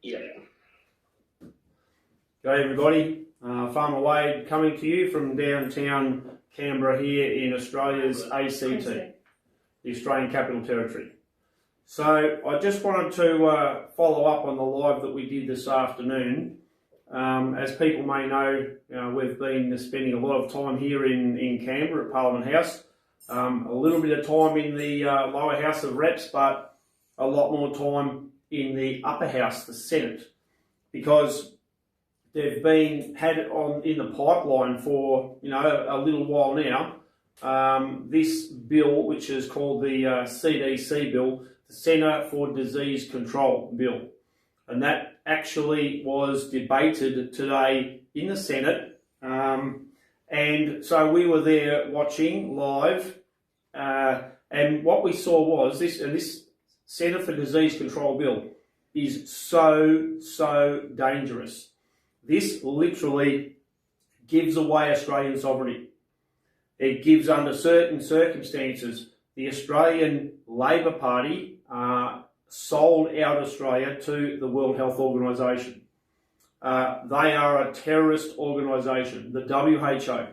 Yeah. G'day everybody, Farmer Wade coming to you from downtown Canberra here in Australia's ACT, the Australian Capital Territory. So I just wanted to follow up on the live that we did this afternoon. As people may know, we've been spending a lot of time here in Canberra at Parliament House, a little bit of time in the lower House of Reps, but a lot more time in the upper house, the Senate, because they've been had it in the pipeline for a little while now. This bill, which is called the CDC bill, the Centre for Disease Control bill, and that actually was debated today in the Senate. And so we were there watching live, and what we saw was this Centre for Disease Control bill is so dangerous. This literally gives away Australian sovereignty. It gives, under certain circumstances, the Australian Labor Party sold out Australia to the World Health Organization. They are a terrorist organisation, the WHO.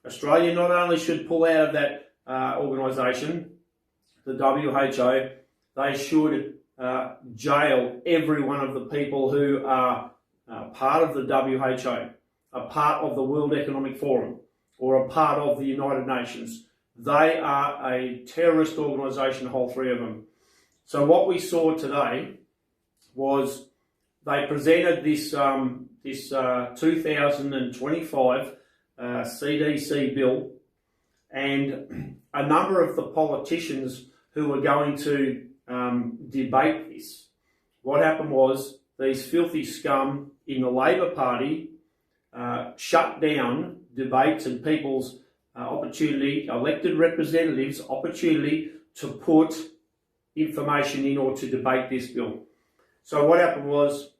Australia not only should pull out of that organisation, the WHO, they should jail every one of the people who are part of the WHO, a part of the World Economic Forum, or a part of the United Nations. They are a terrorist organisation, all three of them. So what we saw today was they presented this 2025 CDC bill, and a number of the politicians who were going to debate this. What happened was these filthy scum in the Labor Party shut down debates and people's elected representatives' opportunity to put information in or to debate this bill. So what happened was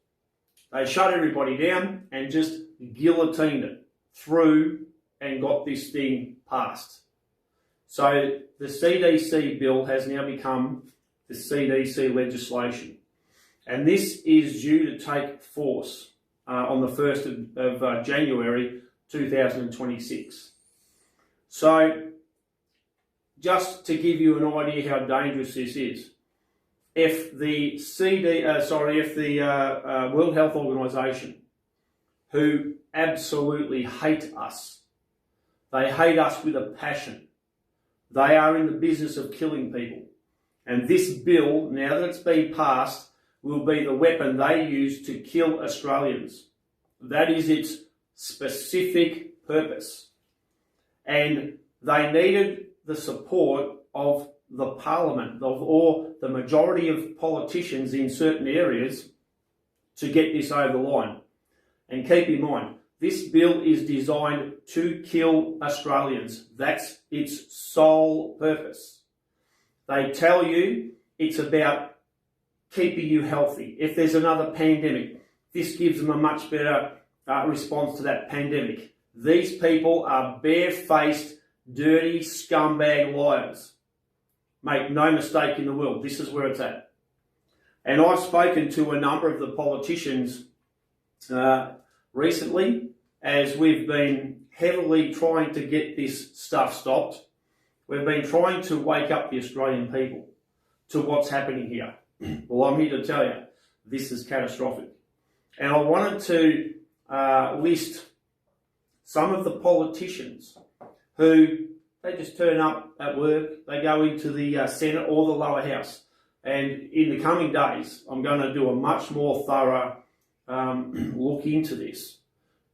they shut everybody down and just guillotined it through and got this thing passed. So the CDC bill has now become the CDC legislation. And this is due to take force on the 1st of January 2026. So just to give you an idea how dangerous this is, if the World Health Organization, who absolutely hate us, they hate us with a passion. They are in the business of killing people. And this bill, now that it's been passed, will be the weapon they use to kill Australians. That is its specific purpose. And they needed the support of the Parliament, or the majority of politicians in certain areas, to get this over the line. And keep in mind, this bill is designed to kill Australians. That's its sole purpose. They tell you it's about keeping you healthy. If there's another pandemic, this gives them a much better response to that pandemic. These people are barefaced, dirty, scumbag liars. Make no mistake in the world, this is where it's at. And I've spoken to a number of the politicians recently, as we've been heavily trying to get this stuff stopped. We've been trying to wake up the Australian people to what's happening here. Well, I'm here to tell you, this is catastrophic. And I wanted to list some of the politicians who, they just turn up at work, they go into the Senate or the lower house. And in the coming days, I'm going to do a much more thorough look into this,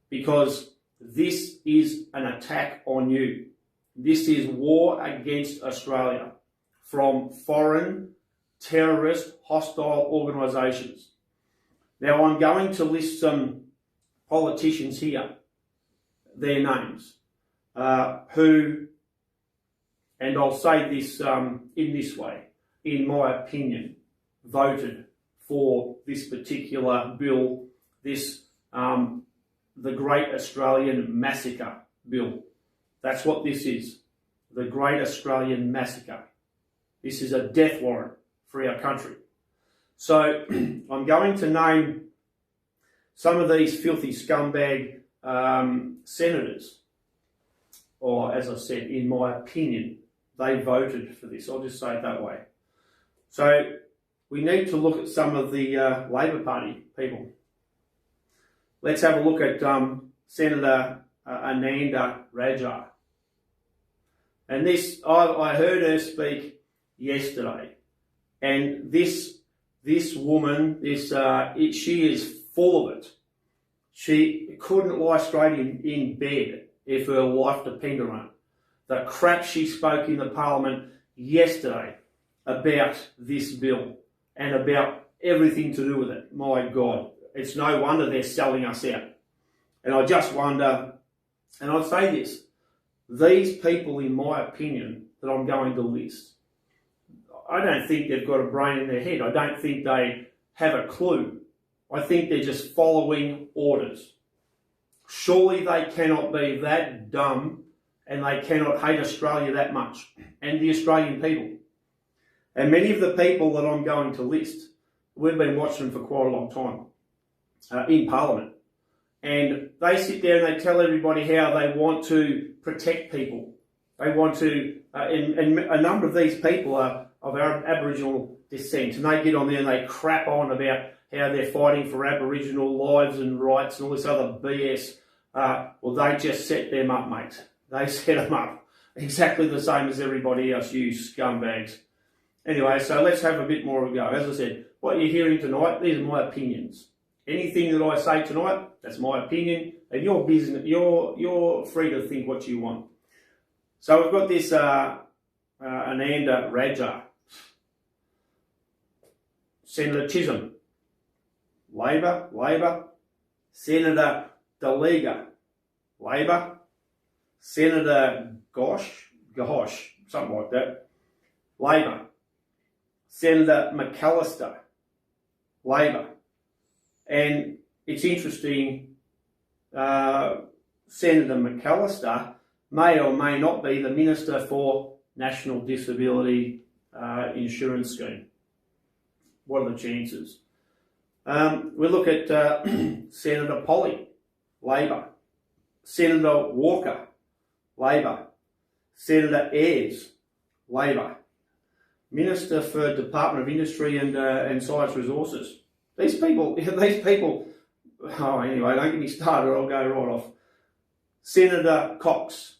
because this is an attack on you. This is war against Australia from foreign, terrorist, hostile organisations. Now, I'm going to list some politicians here, their names, who, and I'll say this in this way, in my opinion, voted for this particular bill, this the Great Australian Massacre Bill. That's what this is, the Great Australian Massacre. This is a death warrant for our country. So I'm going to name some of these filthy scumbag senators, or as I said, in my opinion, they voted for this. I'll just say it that way. So we need to look at some of the Labor Party people. Let's have a look at Senator Ananda Raja. And this, I heard her speak yesterday, and this woman, she is full of it. She couldn't lie straight in bed if her life depended on it. The crap she spoke in the Parliament yesterday about this bill and about everything to do with it. My God, it's no wonder they're selling us out. And I just wonder, and I'd say this, these people, in my opinion, that I'm going to list, I don't think they've got a brain in their head. I don't think they have a clue. I think they're just following orders. Surely they cannot be that dumb, and they cannot hate Australia that much, and the Australian people. And many of the people that I'm going to list, we've been watching them for quite a long time in Parliament. And they sit there and they tell everybody how they want to protect people. They want to, and a number of these people are of our Aboriginal descent, and they get on there and they crap on about how they're fighting for Aboriginal lives and rights and all this other BS. Well, they just set them up, mate. They set them up exactly the same as everybody else, you scumbags. Anyway, so let's have a bit more of a go. As I said, what you're hearing tonight, these are my opinions. Anything that I say tonight, that's my opinion, and your business. You're free to think what you want. So we've got this Ananda Raja, Senator Chisholm, Labor, Senator Daliga, Labor, Senator Gosh, something like that, Labor, Senator McAllister, Labor. And it's interesting, Senator McAllister may or may not be the Minister for National Disability Insurance Scheme. What are the chances? We look at Senator Polly, Labor, Senator Walker, Labor, Senator Ayres, Labor, Minister for Department of Industry and Science Resources. These people, oh, anyway, don't get me started, I'll go right off. Senator Cox,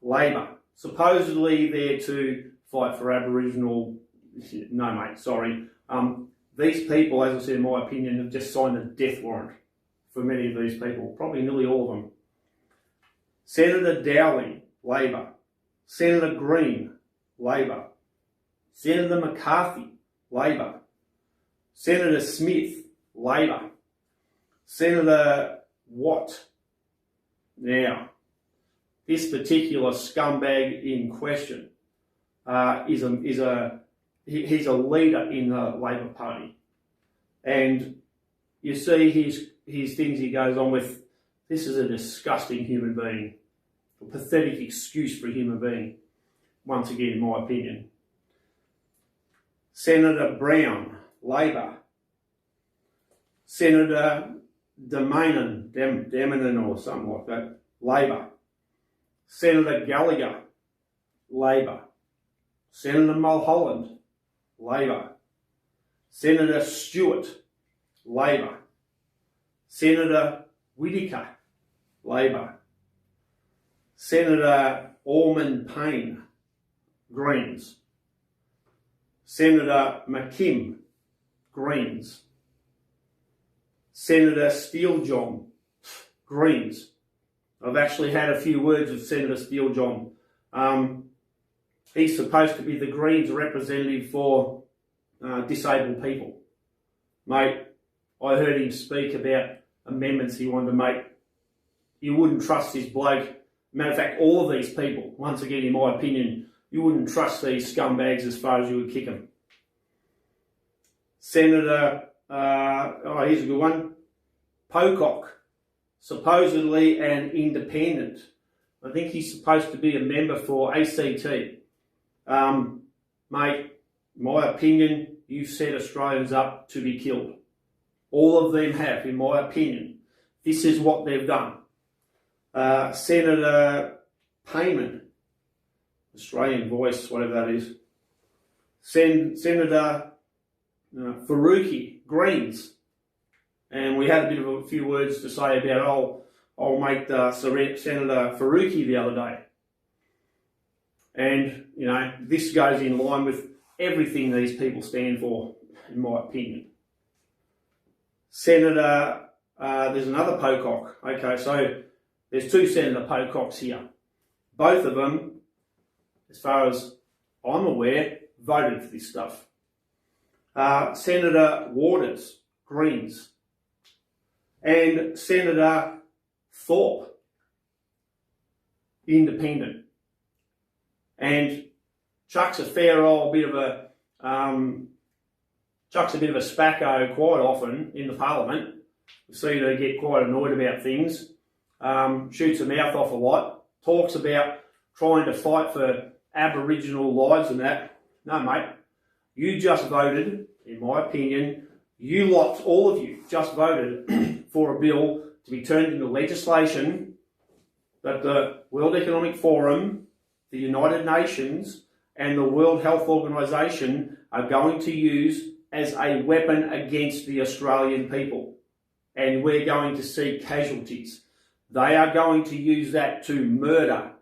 Labor, supposedly there to fight for Aboriginal, no mate, sorry. These people, as I said, in my opinion, have just signed a death warrant for many of these people, probably nearly all of them. Senator Dowling, Labor, Senator Green, Labor, Senator McCarthy, Labor, Senator Smith, Labor, Senator Watt. Now, this particular scumbag in question he's a leader in the Labor Party, and you see his things he goes on with. This is a disgusting human being, a pathetic excuse for a human being. Once again, in my opinion, Senator Brown, Labor, Senator Damanin or something like that, Labor, Senator Gallagher, Labor, Senator Mulholland, Labor, Senator Stewart, Labor, Senator Whittaker, Labor, Senator Ormond Payne, Greens, Senator McKim, Greens, Senator Steele-John, Greens. I've actually had a few words with Senator Steele-John. He's supposed to be the Greens representative for disabled people. Mate, I heard him speak about amendments he wanted to make. You wouldn't trust this bloke. Matter of fact, all of these people, once again, in my opinion, you wouldn't trust these scumbags as far as you would kick them. Senator, here's a good one, Pocock, supposedly an independent. I think he's supposed to be a member for ACT. Mate, my opinion, you've set Australians up to be killed. All of them have, in my opinion. This is what they've done. Senator Payman, Australian Voice, whatever that is. Senator Faruqi, Greens. And we had a few words to say about old mate Senator Faruqi the other day. And, this goes in line with everything these people stand for, in my opinion. Senator, there's another Pocock. Okay, so there's two Senator Pococks here. Both of them, as far as I'm aware, voted for this stuff. Senator Waters, Greens. And Senator Thorpe, Independent. And chucks a fair old bit of a spacko quite often in the Parliament. We see they get quite annoyed about things. Shoots her mouth off a lot. Talks about trying to fight for Aboriginal lives and that. No, mate. You just voted, in my opinion, all of you just voted for a bill to be turned into legislation that the World Economic Forum, the United Nations, and the World Health Organization are going to use as a weapon against the Australian people. And we're going to see casualties. They are going to use that to murder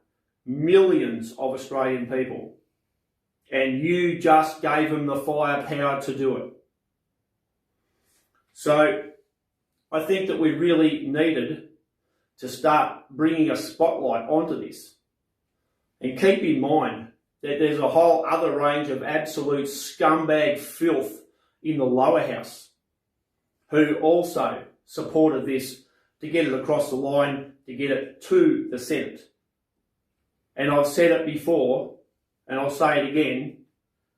millions of Australian people. And you just gave them the firepower to do it. So I think that we really needed to start bringing a spotlight onto this. And keep in mind that there's a whole other range of absolute scumbag filth in the lower house who also supported this to get it across the line, to get it to the Senate. And I've said it before, and I'll say it again,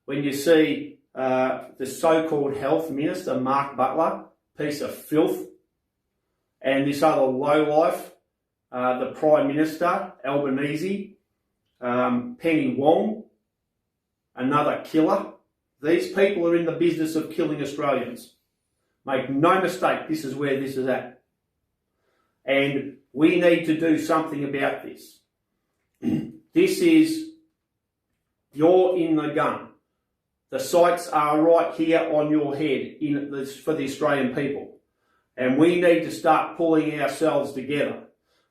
when you see the so-called health minister, Mark Butler, piece of filth, and this other lowlife, the Prime Minister, Albanese, Penny Wong, another killer. These people are in the business of killing Australians. Make no mistake, this is where this is at. And we need to do something about this. This is, you're in the gun. The sights are right here on your head for the Australian people. And we need to start pulling ourselves together.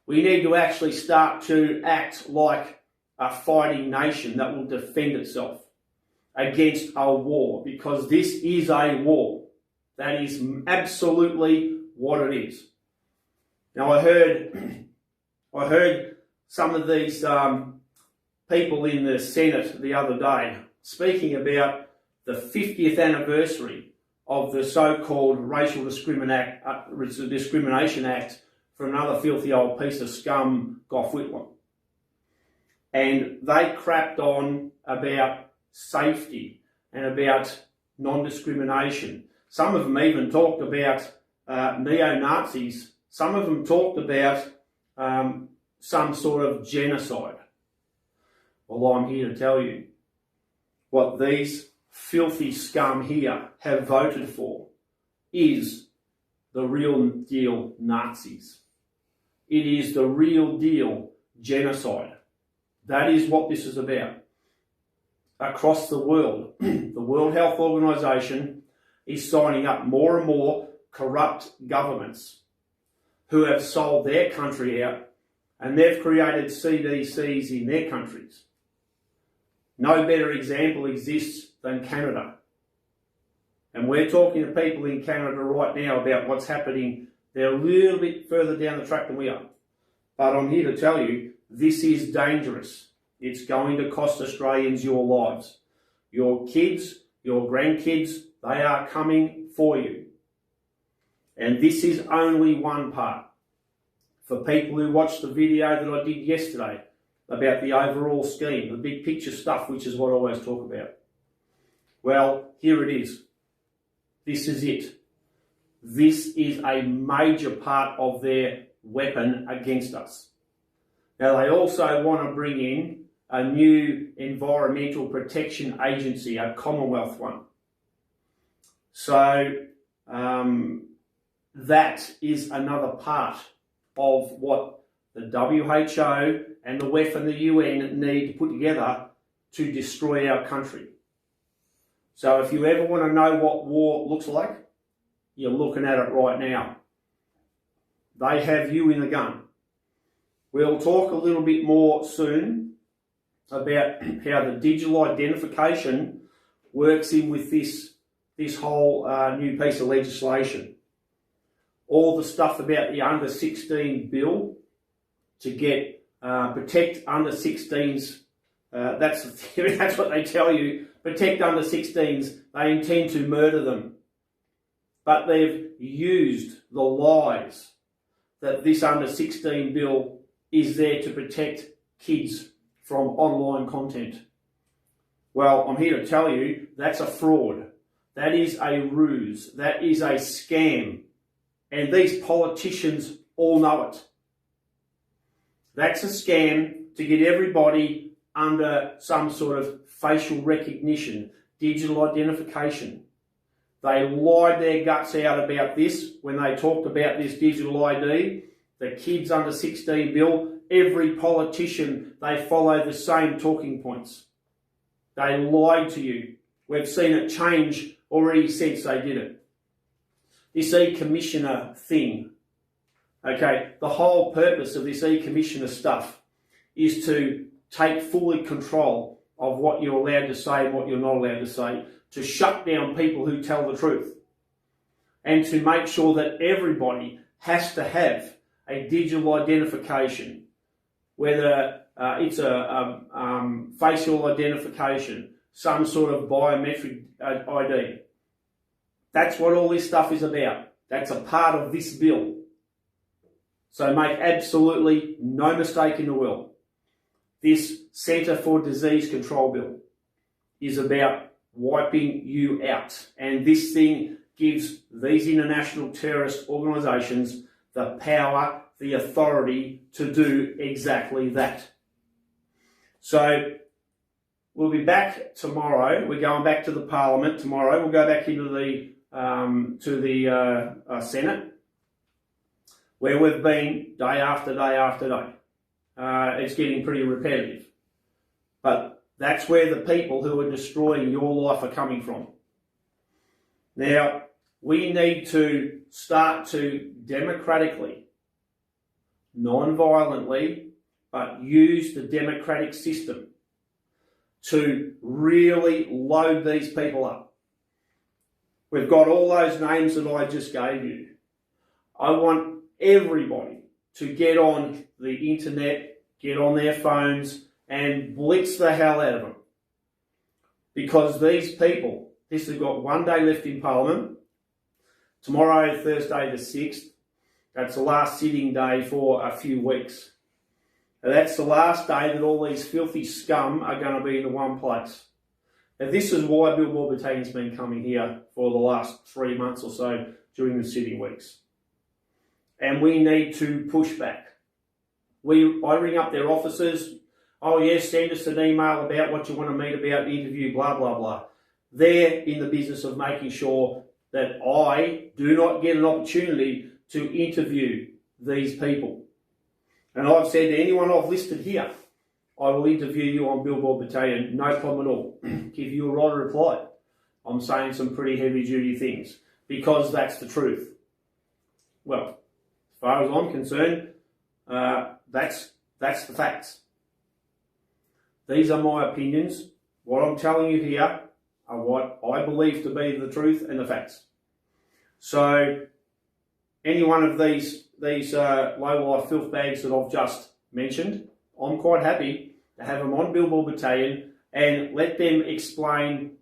We need to actually start to act like a fighting nation that will defend itself against a war, because this is a war. That is absolutely what it is. Now I heard some of these people in the Senate the other day speaking about the 50th anniversary of the so-called Racial Discrimination Act from another filthy old piece of scum, Gough Whitlam. And they crapped on about safety and about non-discrimination. Some of them even talked about neo-Nazis. Some of them talked about some sort of genocide. Well, I'm here to tell you what these filthy scum here have voted for is the real deal Nazis. It is the real deal genocide. That is what this is about. Across the world, the World Health Organization is signing up more and more corrupt governments who have sold their country out, and they've created CDCs in their countries. No better example exists than Canada. And we're talking to people in Canada right now about what's happening. They're a little bit further down the track than we are. But I'm here to tell you, this is dangerous. It's going to cost Australians your lives. Your kids, your grandkids, they are coming for you. And this is only one part. For people who watched the video that I did yesterday about the overall scheme, the big picture stuff, which is what I always talk about. Well, here it is. This is it. This is a major part of their weapon against us. Now, they also want to bring in a new environmental protection agency, a Commonwealth one. So, that is another part of what the WHO and the WEF and the UN need to put together to destroy our country. So if you ever want to know what war looks like, you're looking at it right now. They have you in the gun. We'll talk a little bit more soon about how the digital identification works in with this whole new piece of legislation. All the stuff about the under 16 bill to get protect under 16s. That's the theory. That's what they tell you. Protect under 16s. They intend to murder them, but they've used the lies that this under 16 bill is there to protect kids from online content. Well, I'm here to tell you that's a fraud. That is a ruse. That is a scam. And these politicians all know it. That's a scam to get everybody under some sort of facial recognition, digital identification. They lied their guts out about this when they talked about this digital ID, the kids under 16 bill. Every politician, they follow the same talking points. They lied to you. We've seen it change already since they did it. This e-commissioner thing, okay, the whole purpose of this e-commissioner stuff is to take fully control of what you're allowed to say and what you're not allowed to say, to shut down people who tell the truth, and to make sure that everybody has to have a digital identification, whether it's a facial identification, some sort of biometric ID. That's what all this stuff is about. That's a part of this bill. So make absolutely no mistake in the world. This Centre for Disease Control bill is about wiping you out. And this thing gives these international terrorist organisations the power, the authority to do exactly that. So we'll be back tomorrow. We're going back to the Parliament tomorrow. We'll go back into the Senate, where we've been day after day after day. It's getting pretty repetitive. But that's where the people who are destroying your life are coming from. Now, we need to start to democratically, non-violently, but use the democratic system to really load these people up. We've got all those names that I just gave you. I want everybody to get on the internet, get on their phones, and blitz the hell out of them. Because these people, this has got one day left in Parliament. Tomorrow, Thursday the 6th, that's the last sitting day for a few weeks. And that's the last day that all these filthy scum are going to be in the one place. Now, this is why Billboard Battalion's been coming here for the last 3 months or so during the sitting weeks. And we need to push back. I ring up their offices. Oh yes, send us an email about what you want to meet about, the interview, blah, blah, blah. They're in the business of making sure that I do not get an opportunity to interview these people. And I've said to anyone I've listed here, I will interview you on Billboard Battalion, no problem at all. Give you a right reply. I'm saying some pretty heavy duty things because that's the truth. Well, as far as I'm concerned, that's the facts. These are my opinions. What I'm telling you here are what I believe to be the truth and the facts. So, any one of these low-life filth bags that I've just mentioned, I'm quite happy to have them on Billboard Battalion and let them explain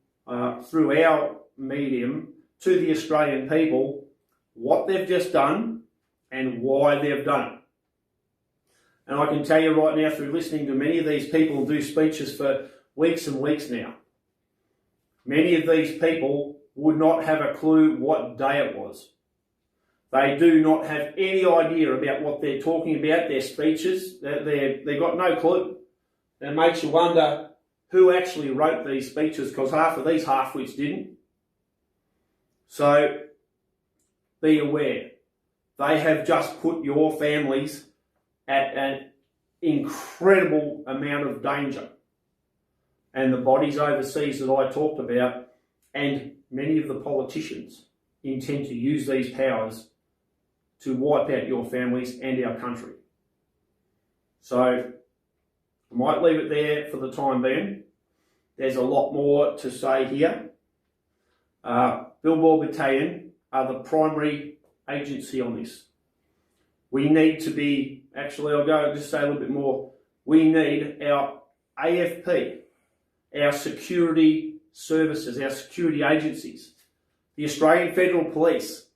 through our medium to the Australian people what they've just done and why they've done it. And I can tell you right now, through listening to many of these people do speeches for weeks and weeks now, many of these people would not have a clue what day it was. They do not have any idea about what they're talking about, their speeches. They've got no clue. And it makes you wonder who actually wrote these speeches, because half of these half-wits didn't. So be aware. they have just put your families at an incredible amount of danger. And the bodies overseas that I talked about, and many of the politicians, intend to use these powers to wipe out your families and our country. So I might leave it there for the time being. There's a lot more to say here. Bilbao Battalion are the primary agency on this. We need to be, actually I'll go just say a little bit more. We need our AFP, our security services, our security agencies, the Australian Federal Police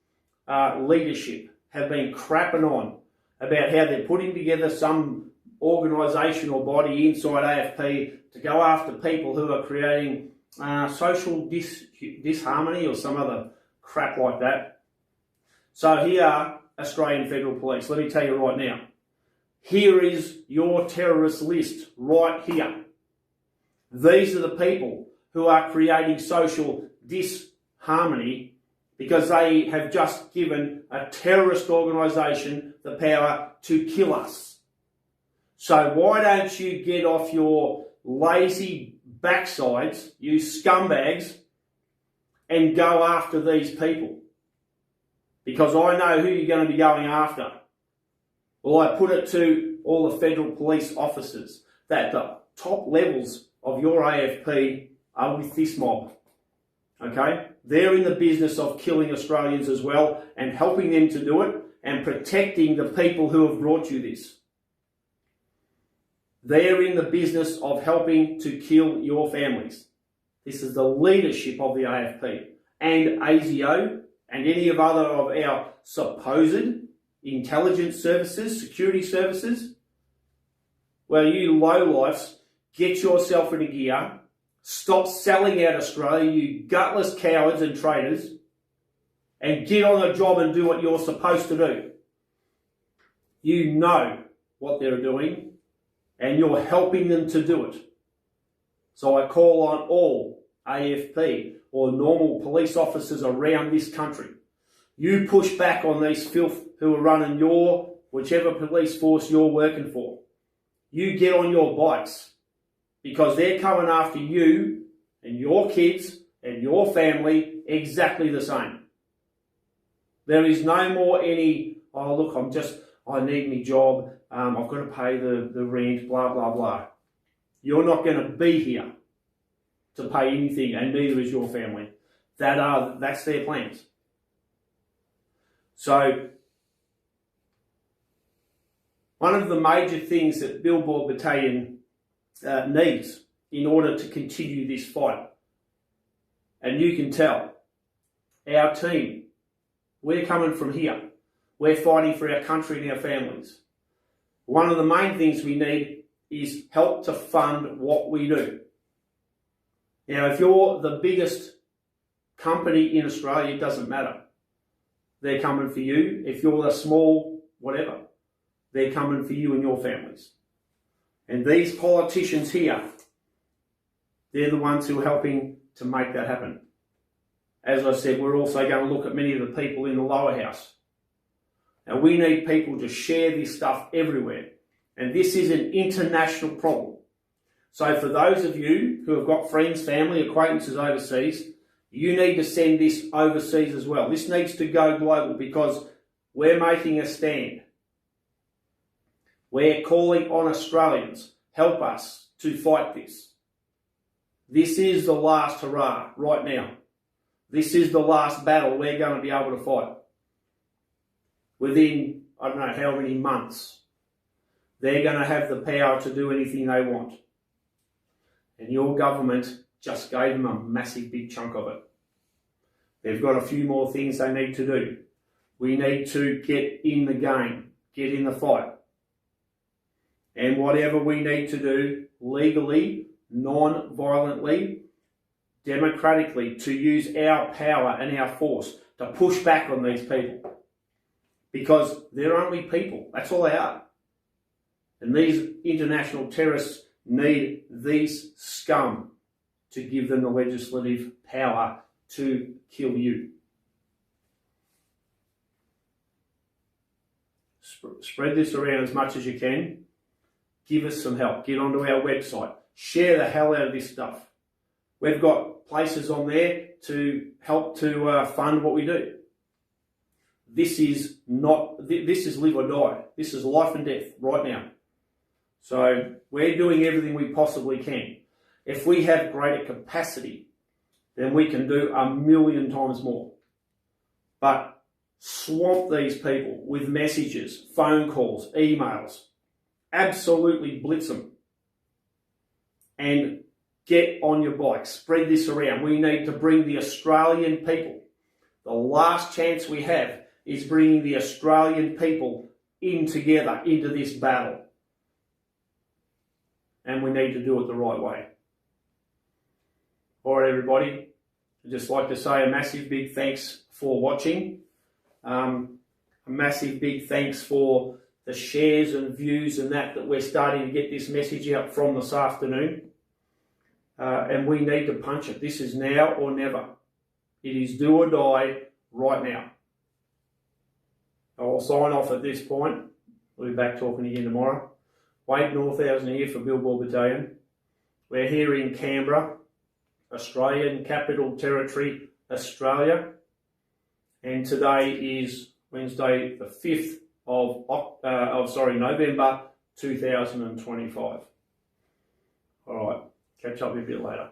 leadership have been crapping on about how they're putting together some organisation or body inside AFP to go after people who are creating social disharmony or some other crap like that. So here, Australian Federal Police, let me tell you right now, here is your terrorist list right here. These are the people who are creating social disharmony because they have just given a terrorist organisation the power to kill us. So why don't you get off your lazy backsides, you scumbags, and go after these people? Because I know who you're going to be going after. Well, I put it to all the federal police officers that the top levels of your AFP are with this mob. Okay? They're in the business of killing Australians as well and helping them to do it and protecting the people who have brought you this. They're in the business of helping to kill your families. This is the leadership of the AFP and ASIO and any of other of our supposed intelligence services, security services. Well, you lowlifes, get yourself into gear. Stop selling out Australia, you gutless cowards and traitors, and get on the job and do what you're supposed to do. You know what they're doing, and you're helping them to do it. So I call on all AFP or normal police officers around this country. You push back on these filth who are running your, whichever police force you're working for. You get on your bikes because they're coming after you and your kids and your family exactly the same. There is no more any, oh look, I need my job, I've got to pay the rent, blah, blah, blah. You're not going to be here to pay anything, and neither is your family. That's their plans. So, one of the major things that Bilbao Battalion needs in order to continue this fight, and you can tell, our team, we're coming from here. We're fighting for our country and our families. One of the main things we need is help to fund what we do. Now, if you're the biggest company in Australia, it doesn't matter. They're coming for you. If you're the small, whatever, they're coming for you and your families. And these politicians here, they're the ones who are helping to make that happen. As I said, we're also going to look at many of the people in the lower house. Now, we need people to share this stuff everywhere. And this is an international problem. So for those of you who have got friends, family, acquaintances overseas, you need to send this overseas as well. This needs to go global because we're making a stand. We're calling on Australians, help us to fight this. This is the last hurrah right now. This is the last battle we're going to be able to fight. Within, I don't know how many months, they're going to have the power to do anything they want. And your government just gave them a massive big chunk of it. They've got a few more things they need to do. We need to get in the game, get in the fight. And whatever we need to do legally, non-violently, democratically, to use our power and our force to push back on these people. Because they're only people. That's all they are. And these international terrorists need these scum to give them the legislative power to kill you. Spread this around as much as you can. Give us some help. Get onto our website. Share the hell out of this stuff. We've got places on there to help to fund what we do. This is live or die. This is life and death right now. So we're doing everything we possibly can. If we have greater capacity, then we can do 1,000,000 times more. But swamp these people with messages, phone calls, emails. Absolutely blitz them. And get on your bike. Spread this around. We need to bring the Australian people. The last chance we have is bringing the Australian people in together into this battle. And we need to do it the right way. All right, everybody. I'd just like to say a massive big thanks for watching. A massive big thanks for the shares and views and that we're starting to get this message out from this afternoon. And we need to punch it. This is now or never. It is do or die right now. I'll sign off at this point. We'll be back talking again tomorrow. Wade Northhausen here for Bilbao Battalion. We're here in Canberra, Australian Capital Territory, Australia. And today is Wednesday, the 5th of November 2025. All right, catch up with you a bit later.